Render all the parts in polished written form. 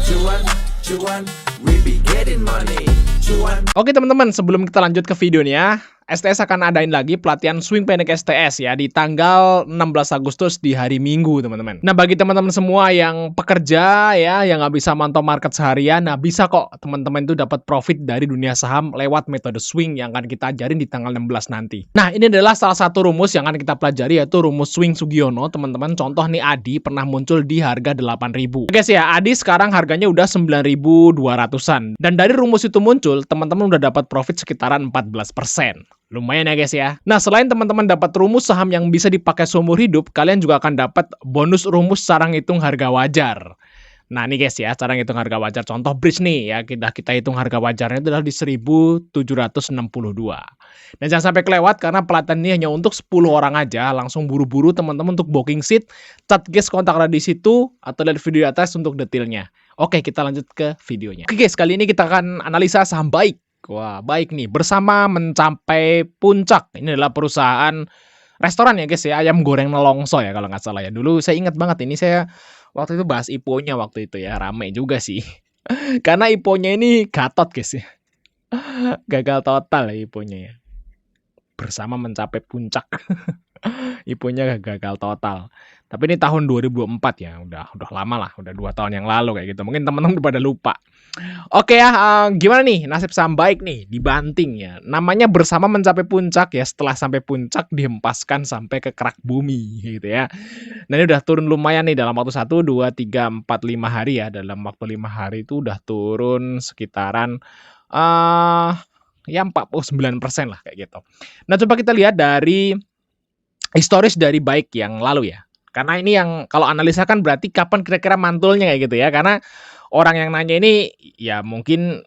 Cuan, cuan, we be getting money. Cuan. Oke teman-teman, sebelum kita lanjut ke videonya, STS akan adain lagi pelatihan swing pendek STS ya di tanggal 16 Agustus di hari Minggu teman-teman. Nah bagi teman-teman semua yang pekerja ya, yang nggak bisa mantau market seharian, nah bisa kok teman-teman itu dapat profit dari dunia saham lewat metode swing yang akan kita ajarin di tanggal 16 nanti. Nah ini adalah salah satu rumus yang akan kita pelajari, yaitu rumus swing Sugiono teman-teman. Contoh nih Adi pernah muncul di harga 8.000. Oke sih ya, Adi sekarang harganya udah 9.200-an. Dan dari rumus itu muncul, teman-teman udah dapat profit sekitaran 14%. Lumayan ya guys ya. Nah selain teman-teman dapat rumus saham yang bisa dipakai seumur hidup, kalian juga akan dapat bonus rumus cara ngitung harga wajar. Nah nih guys ya, cara ngitung harga wajar. Contoh bridge nih ya, kita hitung harga wajarnya itu adalah di 1.762. Dan jangan sampai kelewat karena pelatihan ini hanya untuk 10 orang aja. Langsung buru-buru teman-teman untuk booking seat. Chat guys kontak di situ atau lihat video di atas untuk detailnya. Oke, kita lanjut ke videonya. Oke guys, kali ini kita akan analisa saham Baik. Wah, Baik nih, bersama mencapai puncak. Ini adalah perusahaan restoran ya guys ya, ayam goreng Nelongso ya kalau nggak salah ya. Dulu saya ingat banget ini, saya waktu itu bahas IPO-nya waktu itu ya, rame juga sih. Karena IPO-nya ini gatot guys ya. Gagal total ya IPO-nya ya. Bersama mencapai puncak. IPO-nya gagal total. Tapi ini tahun 2004 ya, udah lama lah, udah 2 tahun yang lalu kayak gitu. Mungkin teman-teman udah pada lupa. Oke ya, gimana nih nasib saham Baik nih dibanting ya. Namanya bersama mencapai puncak ya, setelah sampai puncak dihempaskan sampai ke kerak bumi gitu ya. Nah ini udah turun lumayan nih dalam waktu 1, 2, 3, 4, 5 hari ya. Dalam waktu 5 hari itu udah turun sekitaran ya 49% lah kayak gitu. Nah coba kita lihat dari historis dari Baik yang lalu ya. Karena ini yang kalau analisa kan berarti kapan kira-kira mantulnya kayak gitu ya. Karena orang yang nanya ini ya mungkin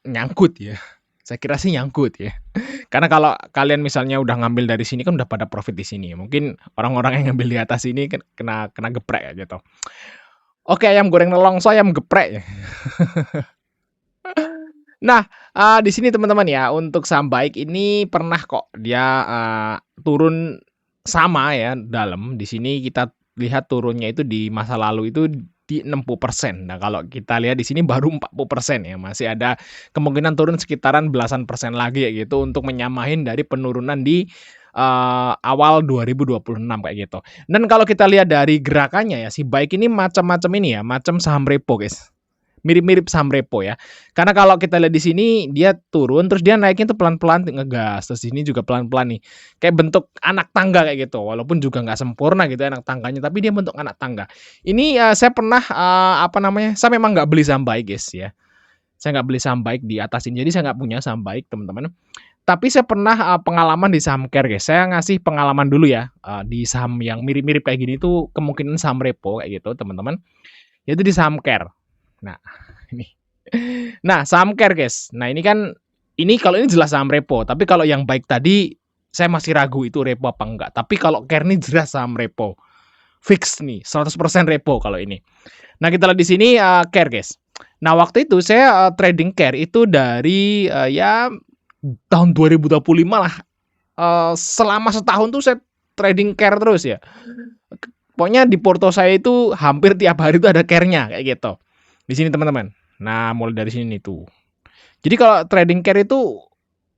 nyangkut ya. Saya kira sih nyangkut ya. Karena kalau kalian misalnya udah ngambil dari sini kan udah pada profit di sini. Mungkin orang-orang yang ngambil di atas ini kan kena geprek ya gitu. Oke, ayam goreng Nelongso ayam geprek ya. Nah, di sini teman-teman ya, untuk saham Baik ini pernah kok dia turun sama ya dalam. Di sini kita lihat turunnya itu di masa lalu itu di 60%. Nah, kalau kita lihat di sini baru 40% ya. Masih ada kemungkinan turun sekitaran belasan persen lagi ya gitu untuk menyamain dari penurunan di awal 2026 kayak gitu. Dan kalau kita lihat dari gerakannya ya, si Baik ini macam-macam ini ya, macam saham repo, guys. Mirip-mirip saham repo ya. Karena kalau kita lihat di sini dia turun terus dia naiknya tuh pelan-pelan ngegas. Terus ini juga pelan-pelan nih. Kayak bentuk anak tangga kayak gitu. Walaupun juga nggak sempurna gitu ya anak tangganya, tapi dia bentuk anak tangga. Ini saya pernah saya memang nggak beli saham Baik guys ya. Saya nggak beli saham Baik di atas ini. Jadi saya nggak punya saham Baik teman-teman. Tapi saya pernah pengalaman di saham Care guys. Saya ngasih pengalaman dulu ya di saham yang mirip-mirip kayak gini tuh kemungkinan saham repo kayak gitu teman-teman. Yaitu di saham Care. Nah, ini. Nah, saham Care, guys. Nah, ini kan kalau ini jelas saham repo, tapi kalau yang Baik tadi saya masih ragu itu repo apa enggak. Tapi kalau Care ini jelas saham repo. Fix nih, 100% repo kalau ini. Nah, kita lihat di sini Care, guys. Nah, waktu itu saya trading Care itu dari ya tahun 2025 lah. Selama setahun tuh saya trading Care terus ya. Pokoknya di porto saya itu hampir tiap hari itu ada Care-nya kayak gitu. Di sini teman-teman. Nah, mulai dari sini nih tuh. Jadi kalau trading Care itu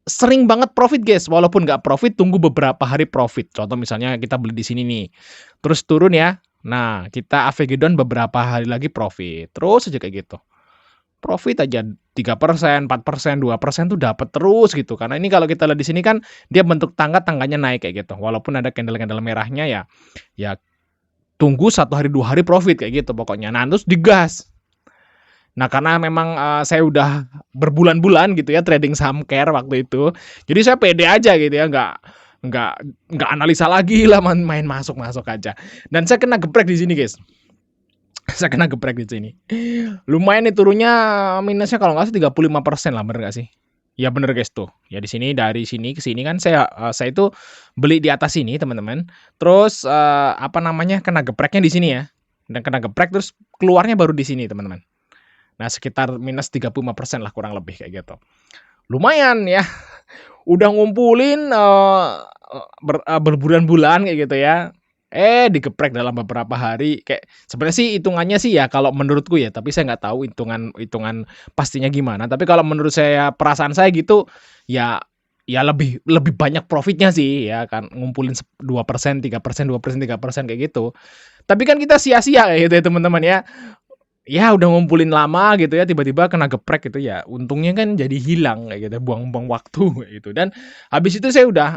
sering banget profit guys. Walaupun nggak profit, tunggu beberapa hari profit. Contoh misalnya kita beli di sini nih. Terus turun ya. Nah, kita AVG down beberapa hari lagi profit. Terus aja kayak gitu. Profit aja 3%, 4%, 2% tuh dapat terus gitu. Karena ini kalau kita lihat di sini kan dia bentuk tangganya naik kayak gitu. Walaupun ada candle-candle merahnya ya tunggu 1 hari 2 hari profit kayak gitu pokoknya. Nah, terus digas. Nah, karena memang saya udah berbulan-bulan gitu ya trading saham Care waktu itu. Jadi saya pede aja gitu ya, nggak analisa lagi lah, main masuk aja. Dan saya kena geprek di sini, guys. Saya kena geprek di sini. Lumayan nih turunnya, minusnya kalau nggak salah 35% lah, bener nggak sih? Ya bener guys tuh. Ya di sini dari sini ke sini kan saya itu beli di atas sini, teman-teman. Terus kena gepreknya di sini ya. Dan kena geprek terus keluarnya baru di sini, teman-teman. Nah, sekitar minus 35% lah kurang lebih kayak gitu. Lumayan ya. Udah ngumpulin berbulan-bulan kayak gitu ya. Digeprek dalam beberapa hari, kayak sebenarnya sih hitungannya sih ya kalau menurutku ya, tapi saya nggak tahu hitungan hitungan pastinya gimana, tapi kalau menurut saya, perasaan saya gitu, ya ya lebih lebih banyak profitnya sih ya kan, ngumpulin 2%, 3%, 2%, 3% kayak gitu. Tapi kan kita sia-sia kayak gitu ya teman-teman ya. Ya udah ngumpulin lama gitu ya, tiba-tiba kena geprek gitu ya, untungnya kan jadi hilang kayak gitu, buang-buang waktu kayak gitu. Dan habis itu saya udah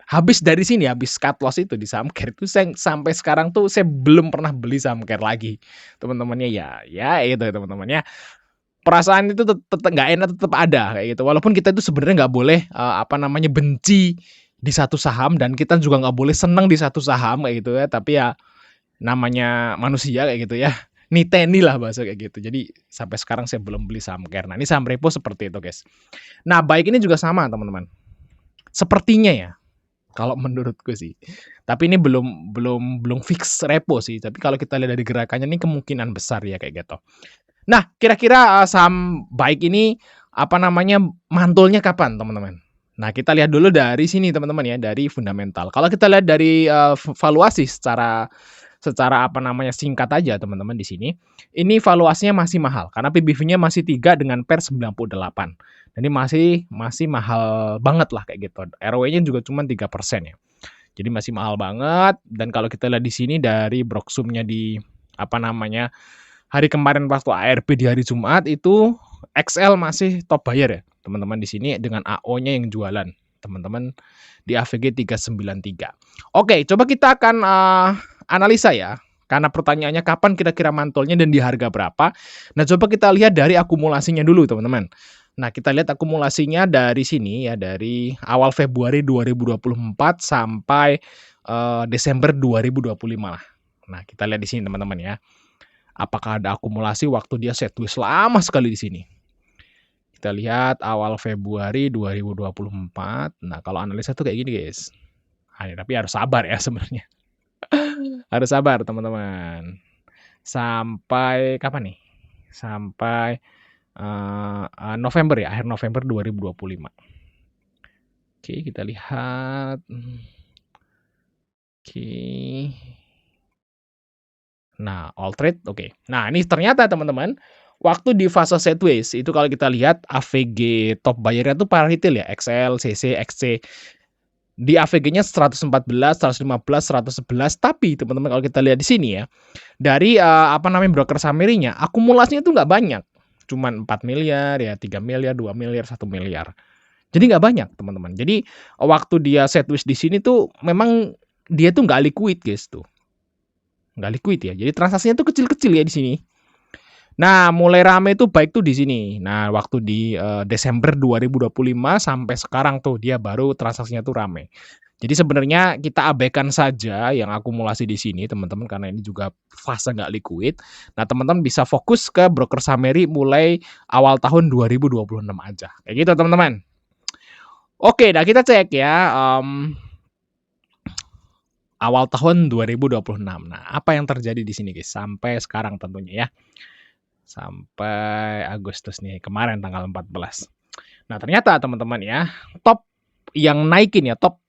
habis dari sini, habis cut loss itu di saham care itu saya sampai sekarang tuh saya belum pernah beli saham care lagi. Teman-temannya ya itu ya teman-teman ya. Perasaan itu tetep nggak enak tetep ada kayak gitu. Walaupun kita itu sebenarnya nggak boleh, apa namanya, benci di satu saham dan kita juga nggak boleh seneng di satu saham kayak gitu ya, tapi ya namanya manusia kayak gitu ya, niteni lah bahasa kayak gitu. Jadi sampai sekarang saya belum beli saham care. Nah, ini saham repo seperti itu, guys. Nah, Baik ini juga sama, teman-teman. Sepertinya ya, kalau menurutku sih. Tapi ini belum fix repo sih, tapi kalau kita lihat dari gerakannya ini kemungkinan besar ya kayak gitu. Nah, kira-kira, saham Baik ini, apa namanya, mantulnya kapan, teman-teman? Nah, kita lihat dulu dari sini, teman-teman ya, dari fundamental. Kalau kita lihat dari, valuasi secara secara apa namanya, singkat aja teman-teman di sini, ini valuasinya masih mahal karena PBV-nya masih 3 dengan PER 98. Jadi masih mahal banget lah kayak gitu. ROE-nya juga cuma 3% ya. Jadi masih mahal banget dan kalau kita lihat di sini dari Broksum-nya di apa namanya, hari kemarin waktu ARB di hari Jumat itu XL masih top buyer ya, teman-teman di sini dengan AO-nya yang jualan, teman-teman di AVG 393. Oke, coba kita akan analisa ya. Karena pertanyaannya kapan kira-kira mantulnya dan di harga berapa. Nah, coba kita lihat dari akumulasinya dulu, teman-teman. Nah, kita lihat akumulasinya dari sini ya, dari awal Februari 2024 sampai Desember 2025 lah. Nah, kita lihat di sini teman-teman ya. Apakah ada akumulasi waktu dia sideways lama sekali di sini. Kita lihat awal Februari 2024. Nah, kalau analisa tuh kayak gini, guys. Nah, tapi harus sabar ya sebenarnya. Harus sabar, teman-teman. Sampai kapan nih? Sampai, November ya, akhir November 2025. Oke, kita lihat. Oke. Nah, all trade oke. Nah, ini ternyata teman-teman, waktu di fase sideways itu kalau kita lihat AVG top buyer-nya tuh para retail ya, XL, CC, XC. Di AVG-nya 114, 115, 111, tapi teman-teman kalau kita lihat di sini ya, dari, apa namanya, broker Samiri-nya, akumulasinya tuh nggak banyak, cuman 4 miliar, ya 3 miliar, 2 miliar, 1 miliar. Jadi nggak banyak, teman-teman. Jadi, waktu dia sideways di sini tuh memang dia tuh nggak liquid, guys, tuh. Nggak liquid ya, jadi transaksinya tuh kecil-kecil ya di sini. Nah, mulai rame tuh Baik tuh di sini. Nah, waktu di, Desember 2025 sampai sekarang tuh dia baru transaksinya tuh rame. Jadi sebenarnya kita abaikan saja yang akumulasi di sini teman-teman karena ini juga fase nggak liquid. Nah, teman-teman bisa fokus ke broker Sameri mulai awal tahun 2026 aja. Kayak gitu teman-teman. Oke, nah kita cek ya, awal tahun 2026. Nah, apa yang terjadi di sini guys sampai sekarang tentunya ya. Sampai Agustus nih, kemarin tanggal 14. Nah, ternyata teman-teman ya, top yang naikin ya, top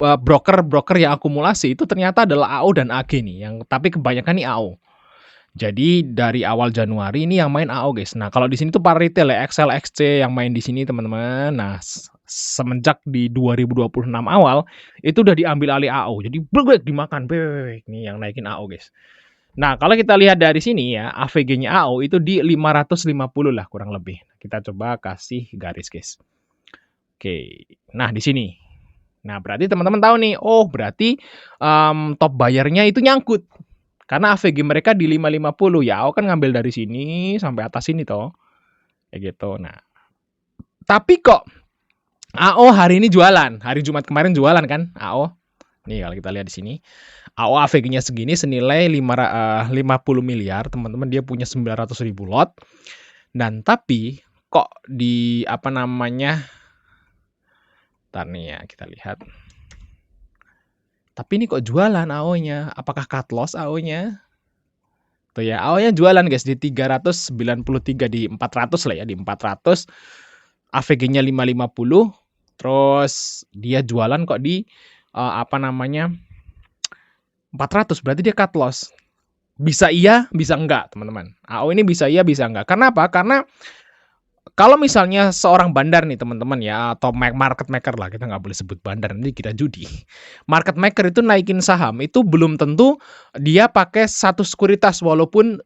broker-broker yang akumulasi itu ternyata adalah AO dan AG nih, yang tapi kebanyakan nih AO. Jadi dari awal Januari ini yang main AO, guys. Nah, kalau di sini tuh para retail ya, XL, XC yang main di sini, teman-teman. Nah, semenjak di 2026 awal itu udah diambil alih AO. Jadi blek dimakan, nih yang naikin AO, guys. Nah, kalau kita lihat dari sini ya, AVG-nya AO itu di 550 lah kurang lebih. Kita coba kasih garis, guys. Oke. Nah, di sini. Nah, berarti teman-teman tahu nih, oh berarti top buyer-nya itu nyangkut. Karena AVG mereka di 550, ya AO kan ngambil dari sini sampai atas sini toh. Kayak gitu. Nah, tapi kok AO hari ini jualan. Hari Jumat kemarin jualan kan AO. Nih kalau kita lihat di sini. AO AVG-nya segini senilai 50 miliar, teman-teman dia punya 900.000 lot. Dan tapi kok di apa namanya? Bentar nih ya, kita lihat. Tapi ini kok jualan AO-nya? Apakah cut loss AO-nya? Tuh ya, AO-nya jualan guys di 393 di 400 lah ya, di 400. AVG-nya 550. Terus dia jualan kok di apa namanya? 400 berarti dia cut loss. Bisa iya, bisa enggak, teman-teman. AO ini bisa iya, bisa enggak. Karena apa? Karena kalau misalnya seorang bandar nih teman-teman ya, atau market maker lah, kita nggak boleh sebut bandar, nanti kita judi. Market maker itu naikin saham, itu belum tentu dia pakai satu sekuritas walaupun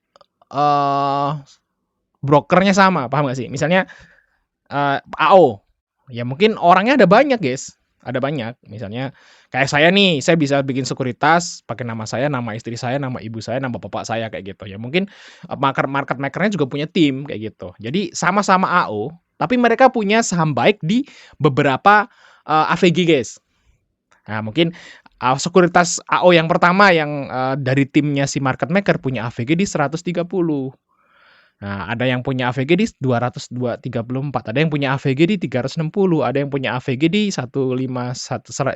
brokernya sama, paham nggak sih? Misalnya AO, ya mungkin orangnya ada banyak guys, ada banyak. Misalnya kayak saya nih, saya bisa bikin sekuritas pakai nama saya, nama istri saya, nama ibu saya, nama bapak saya kayak gitu. Ya mungkin market makernya juga punya tim kayak gitu. Jadi sama-sama AO, tapi mereka punya saham baik di beberapa AVG guys. Nah mungkin sekuritas AO yang pertama yang dari timnya si market maker punya AVG di 130. Nah, ada yang punya AVG di 234, ada yang punya AVG di 360, ada yang punya AVG di 500, ada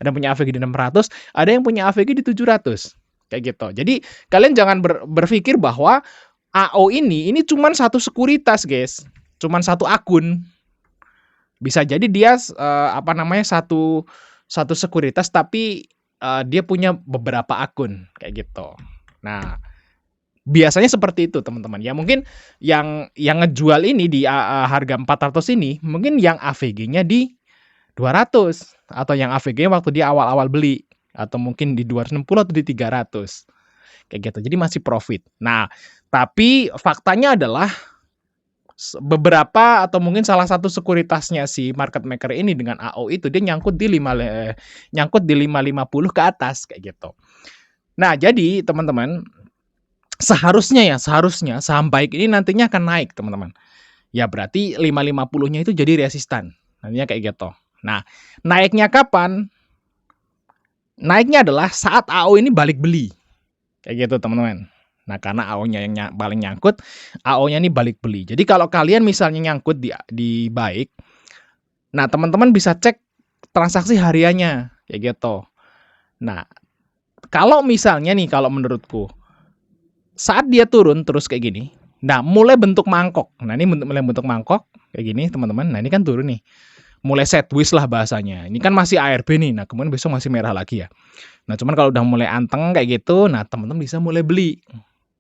yang punya AVG di 600, ada yang punya AVG di 700. Kayak gitu. Jadi kalian jangan berpikir bahwa AO ini cuman satu sekuritas, guys. Cuman satu akun. Bisa jadi dia satu sekuritas tapi dia punya beberapa akun kayak gitu. Nah, biasanya seperti itu teman-teman. Ya mungkin yang ngejual ini di harga 400 ini, mungkin yang AVG-nya di 200 atau yang AVG waktu dia awal-awal beli atau mungkin di 260 atau di 300. Kayak gitu. Jadi masih profit. Nah, tapi faktanya adalah beberapa atau mungkin salah satu sekuritasnya si market maker ini dengan AO itu dia nyangkut di 550 ke atas kayak gitu. Nah, jadi teman-teman seharusnya saham baik ini nantinya akan naik teman-teman. Ya berarti 550-nya itu jadi resistan. Nantinya kayak gitu. Nah, naiknya kapan? Naiknya adalah saat AO ini balik beli. Kayak gitu teman-teman. Nah, karena AO-nya yang paling nyangkut, AO-nya ini balik beli. Jadi kalau kalian misalnya nyangkut di baik, nah teman-teman bisa cek transaksi hariannya kayak gitu. Nah, kalau misalnya nih kalau menurutku saat dia turun terus kayak gini, nah mulai bentuk mangkok. Nah ini mulai bentuk mangkok kayak gini teman-teman. Nah ini kan turun nih, mulai sideways lah bahasanya. Ini kan masih ARB nih. Nah kemudian besok masih merah lagi ya. Nah cuman kalau udah mulai anteng kayak gitu, nah teman-teman bisa mulai beli.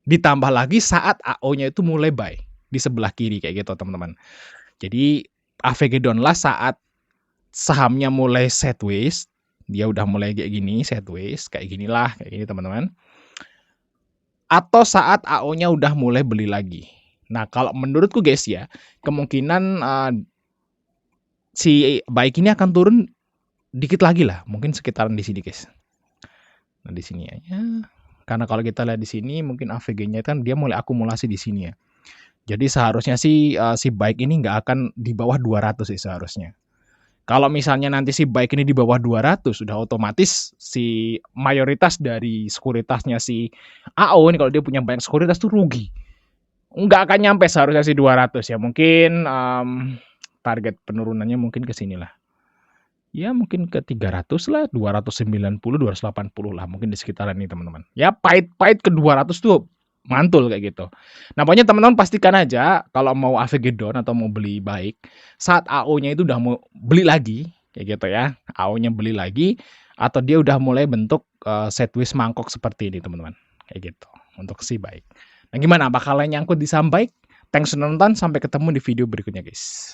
Ditambah lagi saat AO-nya itu mulai buy di sebelah kiri kayak gitu teman-teman. Jadi AVG down lah saat sahamnya mulai sideways. Dia udah mulai kayak gini sideways, kayak ginilah kayak gini teman-teman. Atau saat AO-nya udah mulai beli lagi. Nah, kalau menurutku guys ya, kemungkinan si baik ini akan turun dikit lagi lah, mungkin sekitaran di sini guys. Nah, di sini ya. Karena kalau kita lihat di sini mungkin AVG-nya kan dia mulai akumulasi di sini ya. Jadi seharusnya sih si baik ini nggak akan di bawah 200 sih seharusnya. Kalau misalnya nanti si baik ini di bawah 200, sudah otomatis si mayoritas dari sekuritasnya si AO ini kalau dia punya banyak sekuritas tuh rugi. Nggak akan nyampe seharusnya si 200 ya. Mungkin target penurunannya mungkin ke sini lah. Ya mungkin ke 300 lah, 290, 280 lah. Mungkin di sekitaran ini teman-teman. Ya pahit-pahit ke 200 tuh mantul kayak gitu. Nah pokoknya teman-teman pastikan aja kalau mau AVG down atau mau beli baik, saat AO-nya itu udah mau beli lagi, kayak gitu ya. AO-nya beli lagi, atau dia udah mulai bentuk sideways mangkok seperti ini teman-teman. Kayak gitu, untuk si baik. Nah gimana, bakal nyangkut di saham baik? Thanks sudah nonton, sampai ketemu di video berikutnya guys.